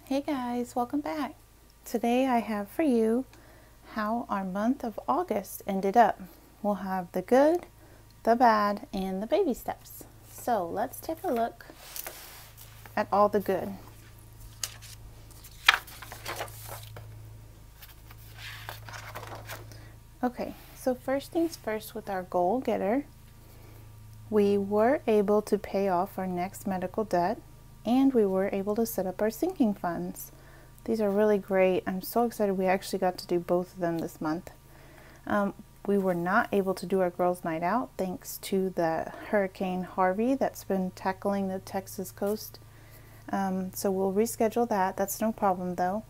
Hey guys, welcome back. Today I have for you how our month of August ended up. We'll have the good, the bad, and the baby steps. So let's take a look at all the good. Okay, so first things first with our goal getter, we were able to pay off our next medical debt and we were able to set up our sinking funds. These are really great. I'm so excited we actually got to do both of them this month. We were not able to do our girls' night out thanks to the Hurricane Harvey that's been tackling the Texas coast. So we'll reschedule that. That's no problem though.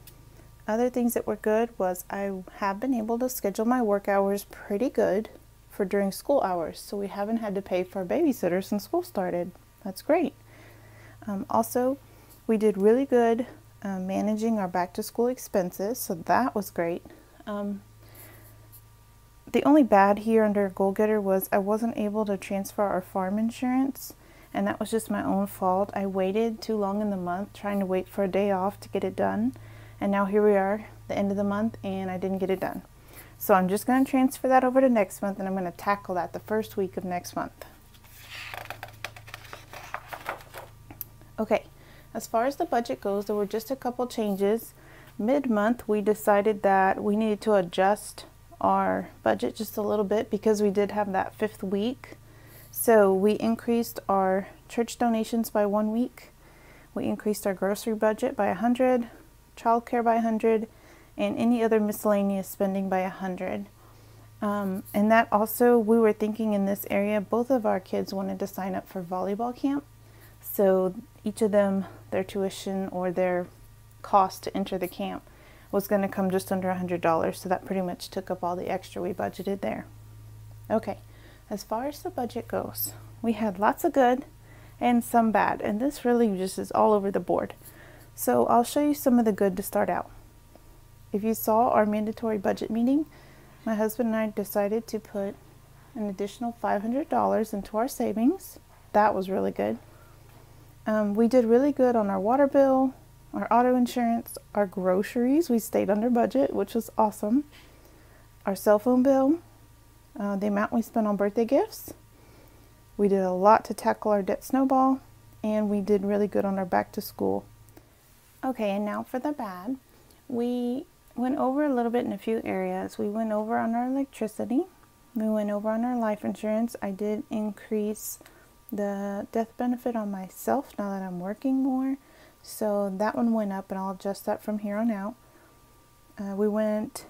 Other things that were good was I have been able to schedule my work hours pretty good for during school hours. So we haven't had to pay for a babysitter since school started. That's great. Also, we did really good managing our back to school expenses, so that was great. The only bad here under Goal Getter was I wasn't able to transfer our farm insurance, and that was just my own fault. I waited too long in the month trying to wait for a day off to get it done, and now here we are, the end of the month, and I didn't get it done. So I'm just going to transfer that over to next month, and I'm going to tackle that the first week of next month. Okay, as far as the budget goes, there were just a couple changes. Mid-month, we decided that we needed to adjust our budget just a little bit because we did have that 5th week. So we increased our church donations by 1 week. We increased our grocery budget by 100, childcare by 100, and any other miscellaneous spending by 100. And that also, we were thinking in this area, both of our kids wanted to sign up for volleyball camp. So each of them, their tuition or their cost to enter the camp was going to come just under $100. So that pretty much took up all the extra we budgeted there. Okay, as far as the budget goes, we had lots of good and some bad. And this really just is all over the board. So I'll show you some of the good to start out. If you saw our mandatory budget meeting, my husband and I decided to put an additional $500 into our savings. That was really good. We did really good on our water bill, our auto insurance, our groceries. We stayed under budget, which was awesome. Our cell phone bill, the amount we spent on birthday gifts. We did a lot to tackle our debt snowball, and we did really good on our back to school. Okay, and now for the bad. We went over a little bit in a few areas. We went over on our electricity. We went over on our life insurance. I did increase the death benefit on myself now that I'm working more, so that one went up, and I'll adjust that from here on out. We went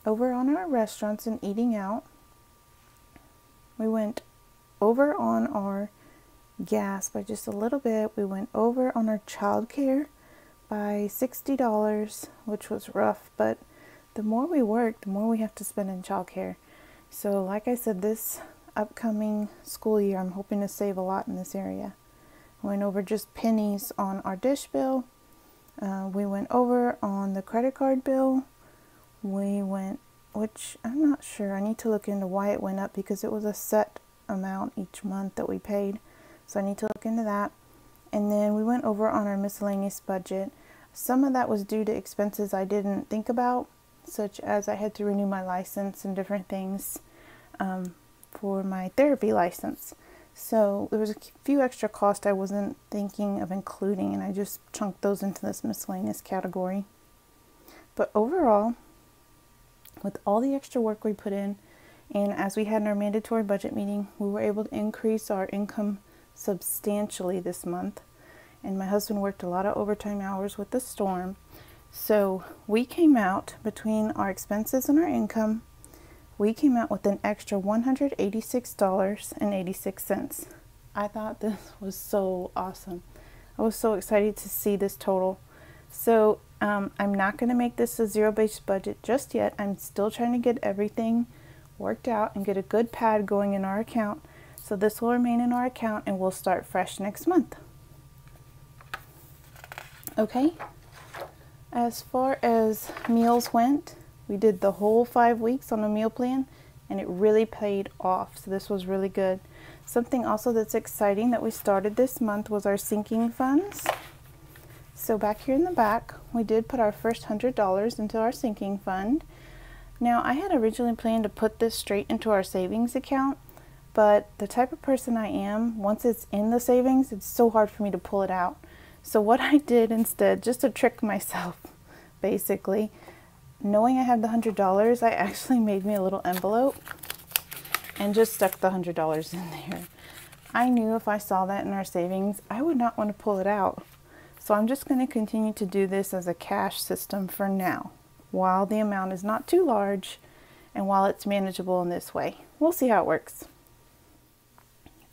over on our restaurants and eating out. We went over on our gas by just a little bit. We went over on our childcare by $60, which was rough, but the more we work, the more we have to spend in childcare. So like I said, this upcoming school year, I'm hoping to save a lot in this area. Went over just pennies on our dish bill. We went over on the credit card bill. We went, which I'm not sure, I need to look into why it went up because it was a set amount each month that we paid. So I need to look into that. And then we went over on our miscellaneous budget. Some of that was due to expenses I didn't think about, such as I had to renew my license and different things for my therapy license. So there was a few extra costs I wasn't thinking of including, and I just chunked those into this miscellaneous category. But overall, with all the extra work we put in, and as we had in our mandatory budget meeting, we were able to increase our income substantially this month. And my husband worked a lot of overtime hours with the storm. So we came out, between our expenses and our income, we came out with an extra $186.86. I thought this was so awesome. I was so excited to see this total. So I'm not going to make this a zero-based budget just yet. I'm still trying to get everything worked out and get a good pad going in our account. So this will remain in our account and we'll start fresh next month. Okay, as far as meals went, we did the whole 5 weeks on a meal plan and it really paid off. So this was really good. Something also that's exciting that we started this month was our sinking funds. So back here in the back, we did put our first $100 into our sinking fund. Now I had originally planned to put this straight into our savings account, but the type of person I am, once it's in the savings, it's so hard for me to pull it out. So what I did instead, just to trick myself, basically, knowing I had the $100, I actually made me a little envelope and just stuck the $100 in there. I knew if I saw that in our savings, I would not want to pull it out. So I'm just going to continue to do this as a cash system for now, while the amount is not too large and while it's manageable in this way. We'll see how it works.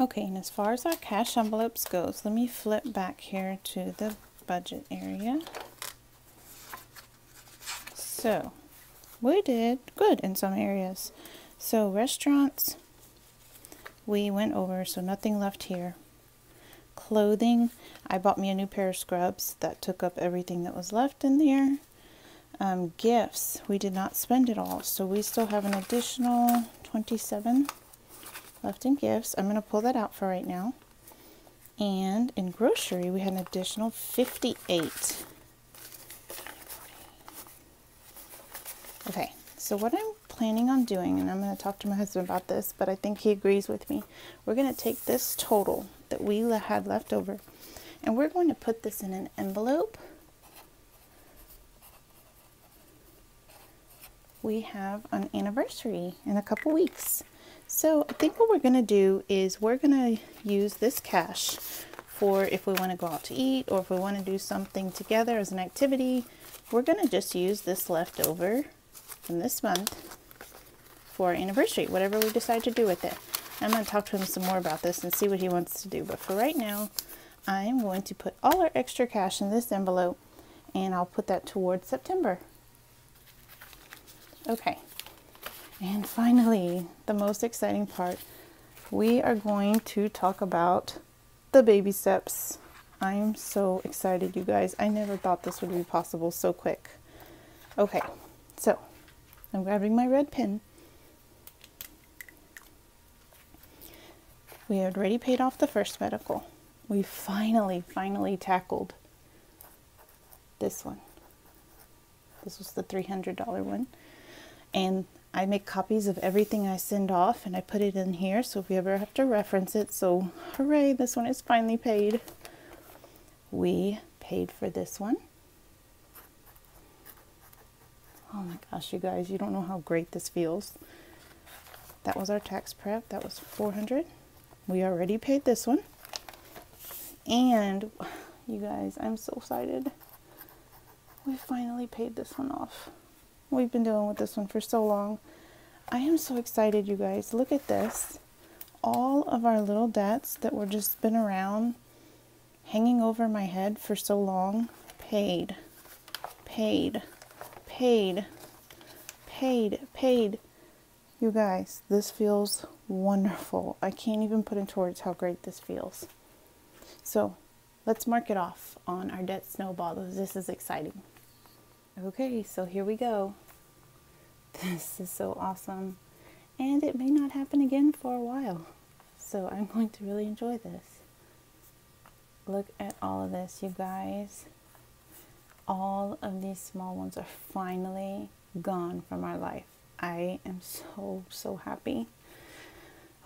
Okay, and as far as our cash envelopes goes, let me flip back here to the budget area. So we did good in some areas. So restaurants, we went over, so nothing left here. Clothing, I bought me a new pair of scrubs that took up everything that was left in there. Gifts, we did not spend it all, so we still have an additional $27 left in gifts. I'm going to pull that out for right now. And in grocery, we had an additional $58. Okay, so what I'm planning on doing, and I'm going to talk to my husband about this, but I think he agrees with me. We're going to take this total that we had left over, and we're going to put this in an envelope. We have an anniversary in a couple weeks. So I think what we're going to do is we're going to use this cash for if we want to go out to eat or if we want to do something together as an activity. We're going to just use this leftover from this month for our anniversary, whatever we decide to do with it. I'm going to talk to him some more about this and see what he wants to do. But for right now, I'm going to put all our extra cash in this envelope, and I'll put that towards September. Okay. And finally, the most exciting part, we are going to talk about the baby steps. I'm so excited, you guys. I never thought this would be possible so quick. Okay, so I'm grabbing my red pen. We had already paid off the first medical. We finally tackled this one. This was the $300 one. And I make copies of everything I send off and I put it in here so if we ever have to reference it. So hooray, this one is finally paid. We paid for this one. Oh my gosh, you guys, you don't know how great this feels. That was our tax prep. That was $400. We already paid this one. And you guys, I'm so excited. We finally paid this one off. We've been dealing with this one for so long. I am so excited, you guys. Look at this. All of our little debts that were just been around, hanging over my head for so long, paid. You guys, this feels wonderful. I can't even put into words how great this feels. So let's mark it off on our debt snowball. This is exciting. Okay, so here we go. This is so awesome. And it may not happen again for a while. So I'm going to really enjoy this. Look at all of this, you guys. All of these small ones are finally gone from our life. I am so happy.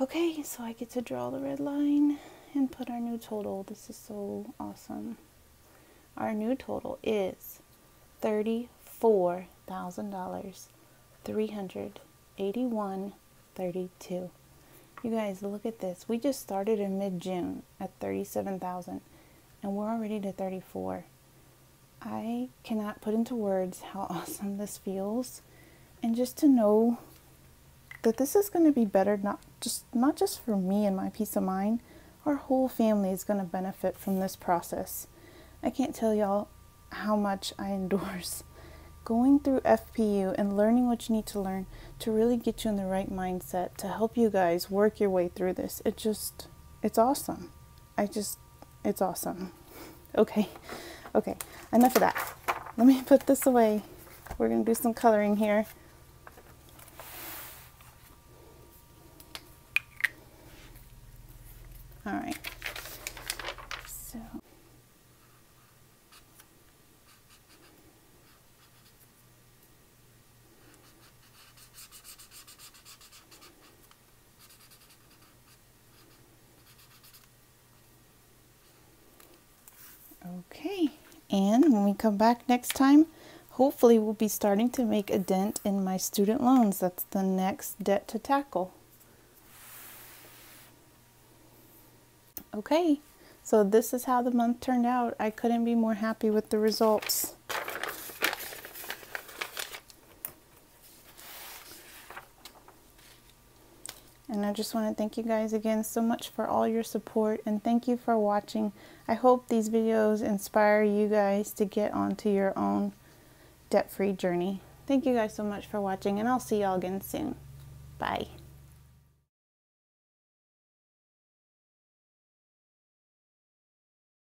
Okay, so I get to draw the red line and put our new total. This is so awesome. Our new total is $34,000, $381.32. You guys, look at this. We just started in mid-June at 37,000 and we're already to 34. I cannot put into words how awesome this feels, and just to know that this is going to be better, not just for me and my peace of mind. Our whole family is going to benefit from this process. I can't tell y'all how much I endorse going through FPU and learning what you need to learn to really get you in the right mindset to help you guys work your way through this. It's awesome. It's awesome. Okay, enough of that. Let me put this away. We're going to do some coloring here. All right. So Okay, and when we come back next time, hopefully we'll be starting to make a dent in my student loans. That's the next debt to tackle. Okay, so this is how the month turned out. I couldn't be more happy with the results. And I just want to thank you guys again so much for all your support, and thank you for watching. I hope these videos inspire you guys to get onto your own debt-free journey. Thank you guys so much for watching, and I'll see y'all again soon. Bye.